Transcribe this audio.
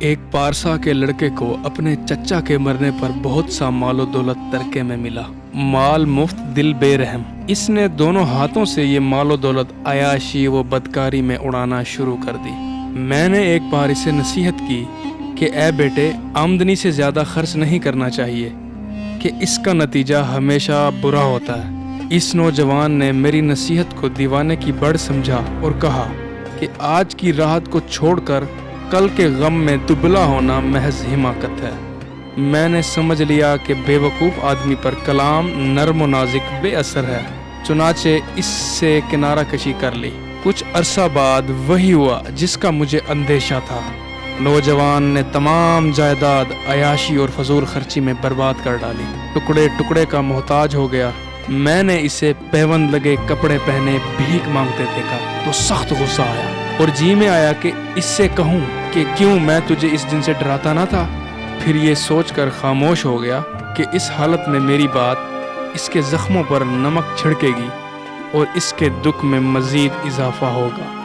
ایک پارسا کے لڑکے کو اپنے چچا کے مرنے پر بہت سا مال و دولت ترکے میں ملا۔ مال مفت دل بے رحم۔ اس نے دونوں ہاتھوں سے یہ مال و دولت عیاشی و بدکاری میں اڑانا شروع کر دی۔ میں نے ایک بار اسے نصیحت کی کہ اے بیٹے، آمدنی سے زیادہ خرچ نہیں کرنا چاہیے کہ اس کا نتیجہ ہمیشہ برا ہوتا ہے۔ اس نوجوان نے میری نصیحت کو دیوانے کی بڑھ سمجھا اور کہا کہ آج کی راحت کو چھوڑ کر کل کے غم میں دبلا ہونا محض حماقت ہے۔ میں نے سمجھ لیا کہ بے وقوف آدمی پر کلام نرم و نازک بے اثر ہے، چنانچہ اس سے کنارہ کشی کر لی۔ کچھ عرصہ بعد وہی ہوا جس کا مجھے اندیشہ تھا۔ نوجوان نے تمام جائیداد عیاشی اور فضول خرچی میں برباد کر ڈالی، ٹکڑے ٹکڑے کا محتاج ہو گیا۔ میں نے اسے پیوند لگے کپڑے پہنے بھیک مانگتے دیکھا تو سخت غصہ آیا اور جی میں آیا کہ اس سے کہوں کہ کیوں میں تجھے اس دن سے ڈراتا نہ تھا۔ پھر یہ سوچ کر خاموش ہو گیا کہ اس حالت میں میری بات اس کے زخموں پر نمک چھڑکے گی اور اس کے دکھ میں مزید اضافہ ہوگا۔